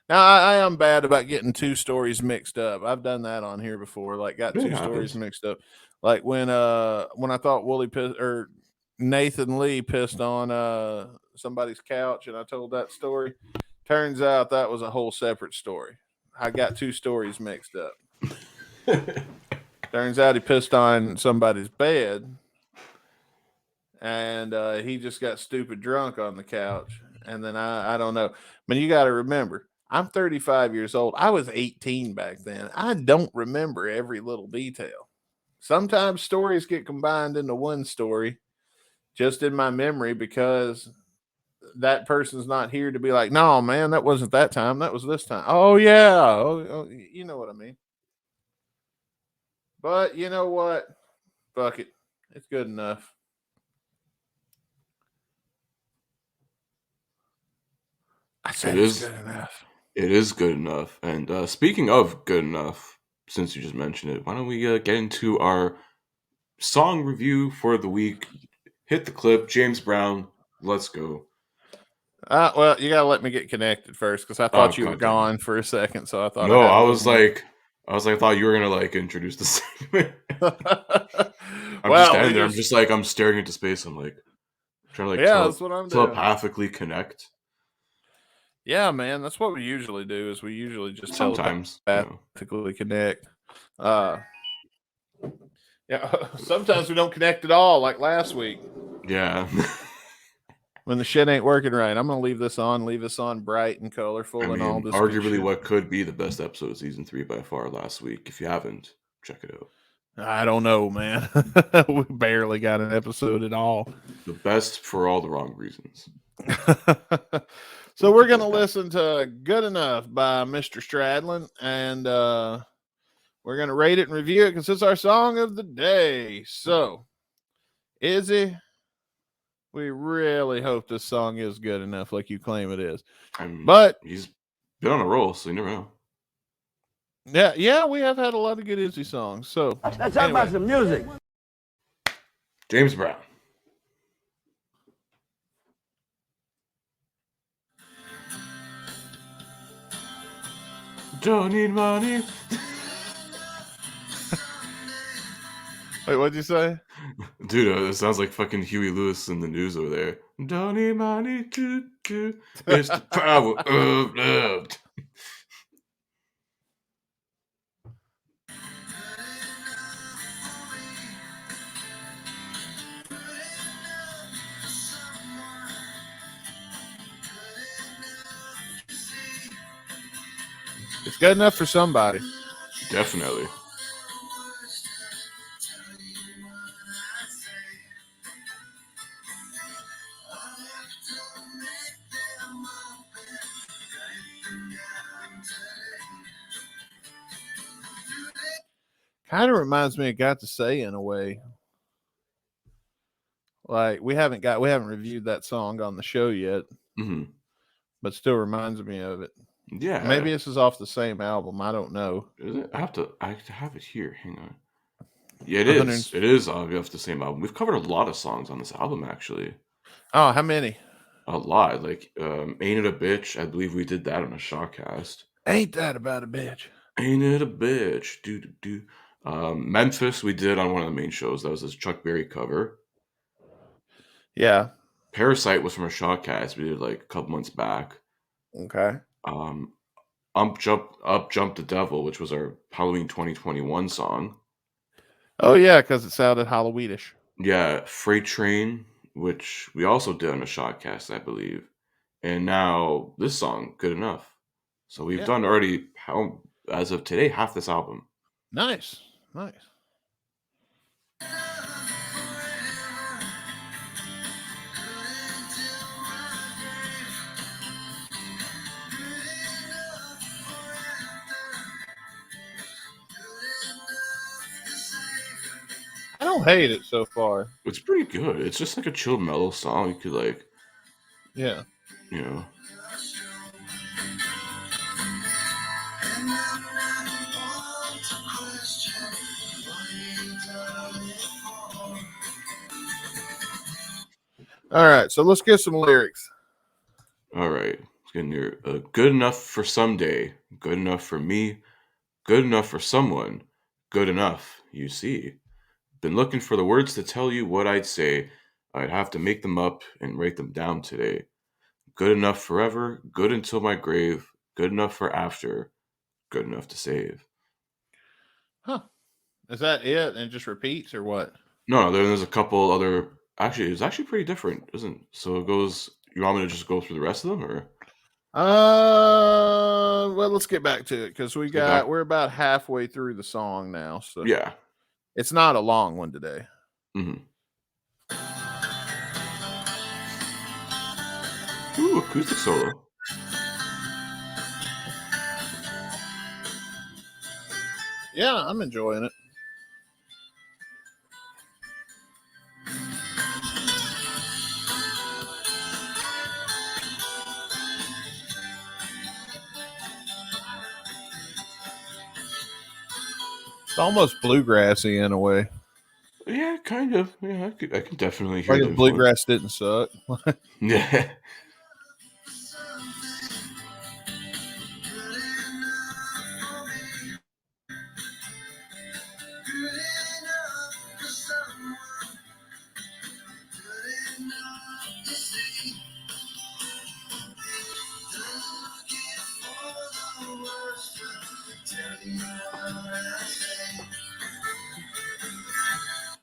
Now, I am bad about getting two stories mixed up. I've done that on here before. Like, got two stories mixed up. Like when I thought Nathan Lee pissed on somebody's couch, and I told that story. Turns out that was a whole separate story. I got two stories mixed up. Turns out he pissed on somebody's bed, and he just got stupid drunk on the couch. And then I don't know. But you got to remember, I'm 35 years old. I was 18 back then. I don't remember every little detail. sometimes stories get combined into one story just in my memory because that person's not here to be like, no, man, that wasn't that time. That was this time. Oh, yeah. Oh, you know what I mean. But you know what? Fuck it. It's good enough. I said it's good enough. It is good enough. And speaking of good enough, since you just mentioned it, why don't we get into our song review for the week? Hit the clip, James Brown. Let's go. Well, you gotta let me get connected first because I thought you were gone for a second, so I thought. No, I was like, I thought you were gonna like introduce the segment. I'm just standing there. I'm just like, I'm staring into space. I'm like, trying to like, that's what I'm telepathically connect. Yeah, man, that's what we usually do. Is we usually just sometimes telepathically connect. Yeah, sometimes we don't connect at all, like last week. Yeah. When the shit ain't working right, I'm gonna leave this on bright and colorful and all this. Arguably, what could be the best episode of season 3 by far last week. If you haven't, check it out. I don't know, man. We barely got an episode at all. The best for all the wrong reasons. So we're gonna listen to "Good Enough" by Mr. Stradlin, and we're gonna rate it and review it because it's our song of the day. So, Izzy, we really hope this song is good enough, like you claim it is. But he's been on a roll, so you never know. Yeah, we have had a lot of good Izzy songs. So let's talk about some music. James Brown. Don't need money. Wait, what'd you say? Dude, it sounds like fucking Huey Lewis in the news over there. Don't need money to do. It's the power of love. It's good enough for somebody. Definitely. Kind of reminds me of Got to Say in a way. Like we haven't reviewed that song on the show yet, but still reminds me of it. Yeah, maybe this is off the same album. I don't know. Is it? I have to have it here. Hang on. Yeah, it is. It is off the same album. We've covered a lot of songs on this album, actually. Oh, how many? A lot. Like, Ain't It a Bitch? I believe we did that on a Shotcast. Ain't that about a bitch? Ain't it a bitch? Do. Memphis, we did on one of the main shows. That was this Chuck Berry cover. Yeah. Parasite was from a Shotcast we did like a couple months back. Okay. Up Jump the Devil, which was our Halloween 2021 song. Oh yeah, because it sounded Halloweenish. Yeah, Freight Train, which we also did on a Shotcast, I believe. And now this song, Good Enough. So we've done already, as of today, half this album. Nice. I don't hate it so far. It's pretty good. It's just like a chill, mellow song. You could like, yeah, you know. All right, so let's get some lyrics. All right, let's get in here. Good enough for someday. Good enough for me. Good enough for someone. Good enough, you see. Been looking for the words to tell you what I'd say. I'd have to make them up and write them down today. Good enough forever. Good until my grave. Good enough for after. Good enough to save. Huh. Is that it? And it just repeats or what? No, there's a couple other. Actually, it's actually pretty different, isn't it? So it goes. You want me to just go through the rest of them, or? Well, let's get back to it because we're about halfway through the song now. So yeah, It's not a long one today. Mm-hmm. Ooh, acoustic solo. Yeah, I'm enjoying it. It's almost bluegrassy in a way. Yeah, kind of. Yeah, I can definitely hear Like the if bluegrass didn't suck. Yeah.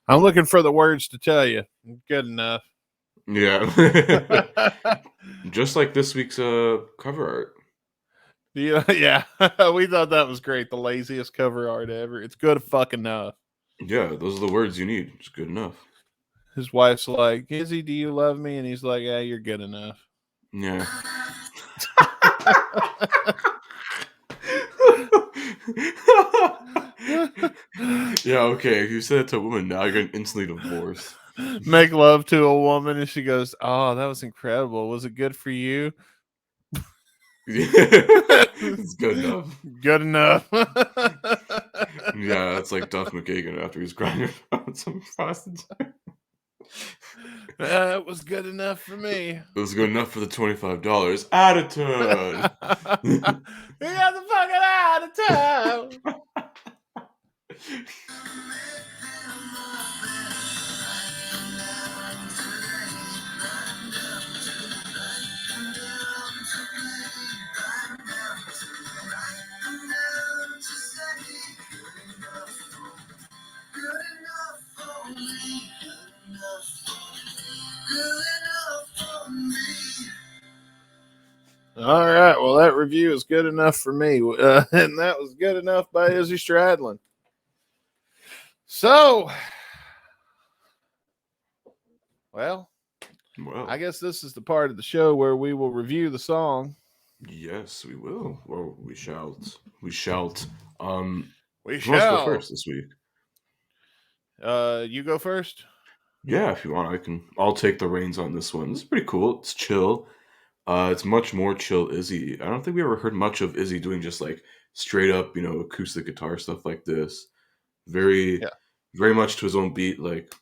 I'm looking for the words to tell you. Good enough. Yeah. Just like this week's cover art. Yeah. We thought that was great. The laziest cover art ever. It's good fucking enough. Yeah, those are the words you need. It's good enough. His wife's like, Izzy, do you love me? And he's like, yeah, you're good enough. Yeah. Yeah, okay. If you said it to a woman now, you're getting instantly divorced. Make love to a woman, and she goes, oh, that was incredible. Was it good for you? It's good enough. Good enough. Yeah, that's like Duff McKagan after he's crying about some prostitute. It was good enough for me. It was good enough for the $25. Attitude. You got the fucking attitude. All right. Well, that review is good enough for me. And that was good enough by Izzy Stradlin. So, well, I guess this is the part of the show where we will review the song. Yes, we will. Or we shall. We shall. We who wants to go shall. first this week? You go first? Yeah, if you want, I'll take the reins on this one. This is pretty cool. It's chill. It's much more chill Izzy. I don't think we ever heard much of Izzy doing just like straight up, acoustic guitar stuff like this. Very much to his own beat, like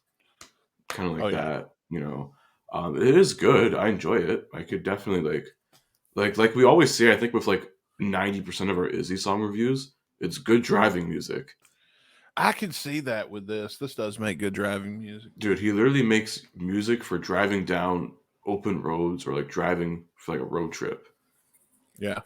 kind of like that. It is good. I enjoy it. I could definitely like we always say. I think with like 90% of our Izzy song reviews, it's good driving music. I can see that with this. This does make good driving music. Dude, he literally makes music for driving down open roads or like driving for like a road trip. Yeah.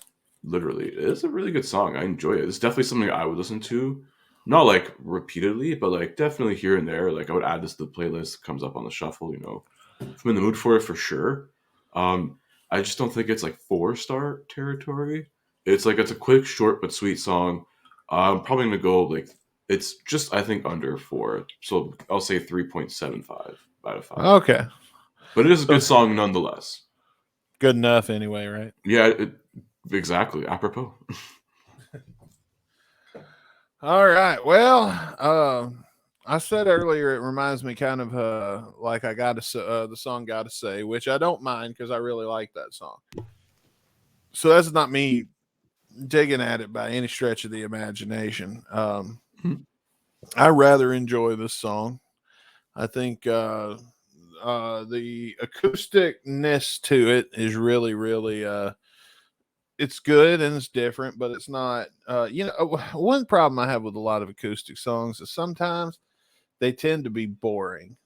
Literally. It's a really good song. I enjoy it. It's definitely something I would listen to. Not like repeatedly, but like definitely here and there. Like I would add this to the playlist. It comes up on the shuffle, If I'm in the mood for it, for sure. I just don't think it's like 4-star territory. It's a quick, short, but sweet song. I'm probably going to go like, it's just, I think, under 4. So I'll say 3.75 out of 5. Okay. But it is a good song nonetheless. Good enough anyway, right? Yeah, exactly. Apropos. All right. Well, I said earlier it reminds me kind of like I got to the song "Gotta Say," which I don't mind because I really like that song. So that's not me digging at it by any stretch of the imagination. I rather enjoy this song. I think the acousticness to it is really, really it's good and it's different, but it's not one problem I have with a lot of acoustic songs is sometimes they tend to be boring.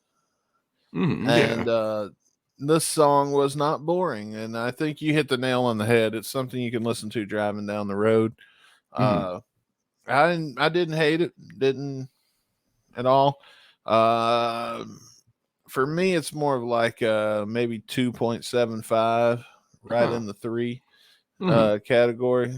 And this song was not boring, and I think you hit the nail on the head. It's something you can listen to driving down the road. I didn't hate it, didn't at all. For me, it's more of like maybe 2.75, right in the 3 category.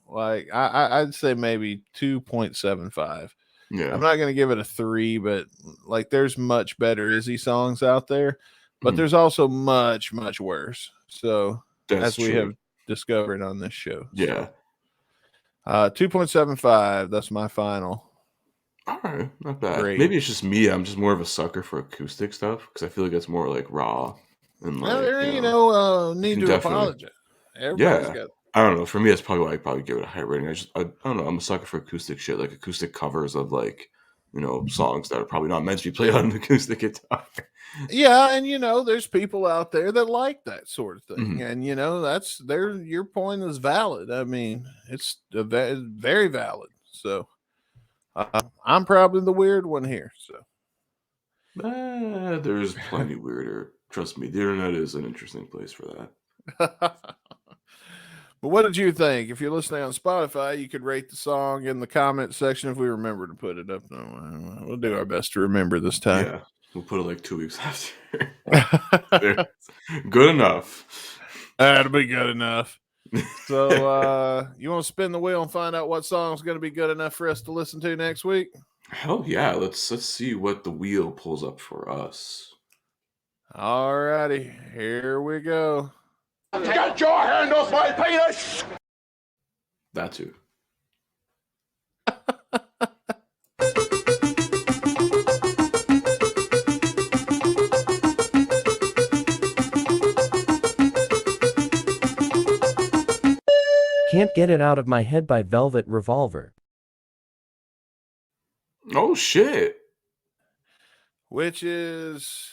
Like I'd say maybe 2.75. I'm not going to give it a 3, but like there's much better Izzy songs out there, but there's also much, much worse. So as we have discovered on this show. Yeah. So, 2.75. That's my final. All right, not bad. Great. Maybe it's just me. I'm just more of a sucker for acoustic stuff because I feel like it's more like raw and like need to apologize. Everybody's got. I don't know. For me, that's probably why I probably give it a high rating. I don't know. I'm a sucker for acoustic shit, like acoustic covers of like songs that are probably not meant to be played on an acoustic guitar. Yeah, and there's people out there that like that sort of thing, and that's your point is valid. I mean, it's very valid. So. I'm probably the weird one here. So there's plenty weirder. Trust me, the internet is an interesting place for that. But what did you think? If you're listening on Spotify, you could rate the song in the comment section if we remember to put it up. We'll do our best to remember this time. Yeah, we'll put it like 2 weeks after. Good enough. That'll be good enough. So you want to spin the wheel and find out what song is going to be good enough for us to listen to next week? Hell yeah. Let's see what the wheel pulls up for us. All righty, here we go. Get your hand off my penis! That too. Can't Get It Out of My Head by Velvet Revolver. Oh shit. Which is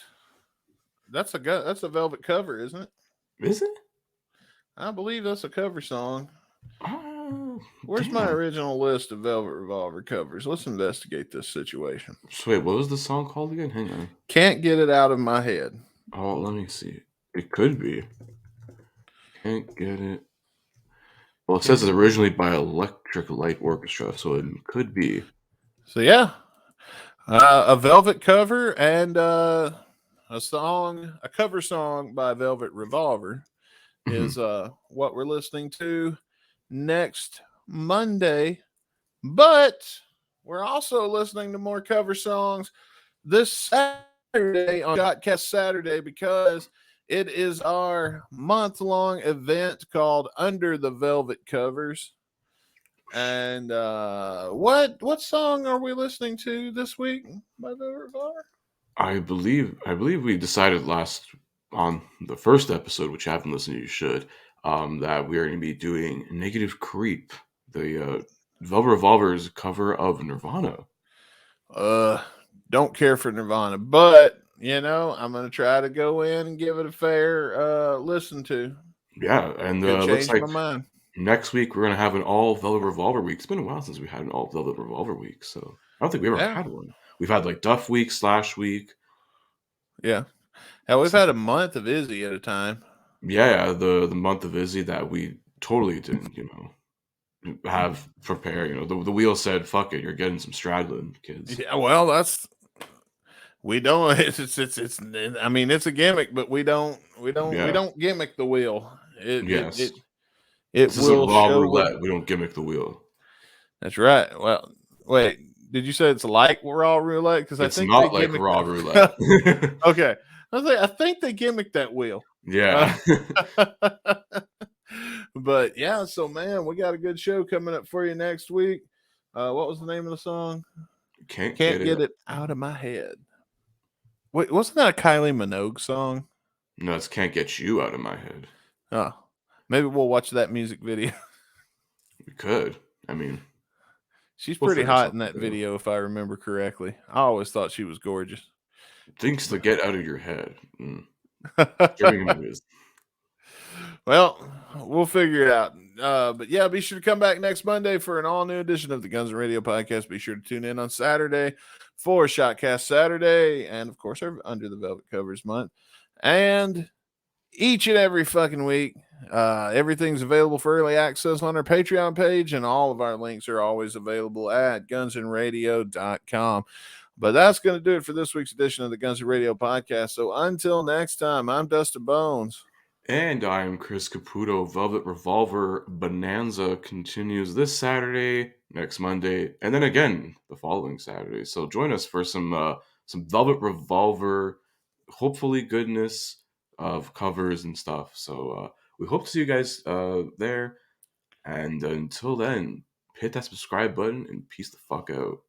that's a Velvet cover, isn't it? Is it? I believe that's a cover song. Where's my original list of Velvet Revolver covers? Let's investigate this situation. So wait, what was the song called again? Hang on. Can't Get It Out of My Head. Oh, let me see. It could be. Can't Get It. Well, it says it's originally by Electric Light Orchestra, so it could be. So yeah, a Velvet cover and a cover song by Velvet Revolver is what we're listening to next Monday. But we're also listening to more cover songs this Saturday on Shotcast Saturday because it is our month-long event called Under the Velvet Covers. And what song are we listening to this week by Velvet Revolver? I believe we decided on the first episode, which I haven't listened to, you should, that we are going to be doing Negative Creep, the Velvet Revolver's cover of Nirvana. Don't care for Nirvana, but I'm going to try to go in and give it a fair listen to. Yeah, and looks like my mind. Next week we're going to have an all Velvet Revolver week. It's been a while since we had an all Velvet Revolver week, so I don't think we ever had one. We've had like Duff week, Slash week. Yeah. We've had a month of Izzy at a time. Yeah, the month of Izzy that we totally didn't, have prepared. The wheel said, "Fuck it, you're getting some Stradlin, kids." Yeah, well, we don't. It's. I mean, it's a gimmick, but we don't gimmick the wheel. It this will is raw show roulette. We don't gimmick the wheel. That's right. Well, wait. Did you say it's like raw roulette? Because I think not like raw roulette. Okay. I think they gimmicked that wheel. Yeah. But yeah, so man, we got a good show coming up for you next week. What was the name of the song? Can't get it out of my head. Wait, wasn't that a Kylie Minogue song? No, it's Can't Get You Out of My Head. Oh, maybe we'll watch that music video. We could. I mean, she's pretty hot in that video, if I remember correctly. I always thought she was gorgeous. Things to get out of your head. Well, we'll figure it out. But yeah, be sure to come back next Monday for an all-new edition of the Guns N' Radio podcast. Be sure to tune in on Saturday for Shotcast Saturday, and of course, our Under the Velvet Covers month. And each and every fucking week, everything's available for early access on our Patreon page, and all of our links are always available at gunsnradio.com. But that's going to do it for this week's edition of the Guns N' Radio podcast. So until next time, I'm Dustin Bonez. And I'm Chris Caputo. Velvet Revolver Bonanza continues this Saturday next Monday, and then again the following Saturday. So join us for some Velvet Revolver, hopefully goodness of covers and stuff. So we hope to see you guys there. And until then, hit that subscribe button and peace the fuck out.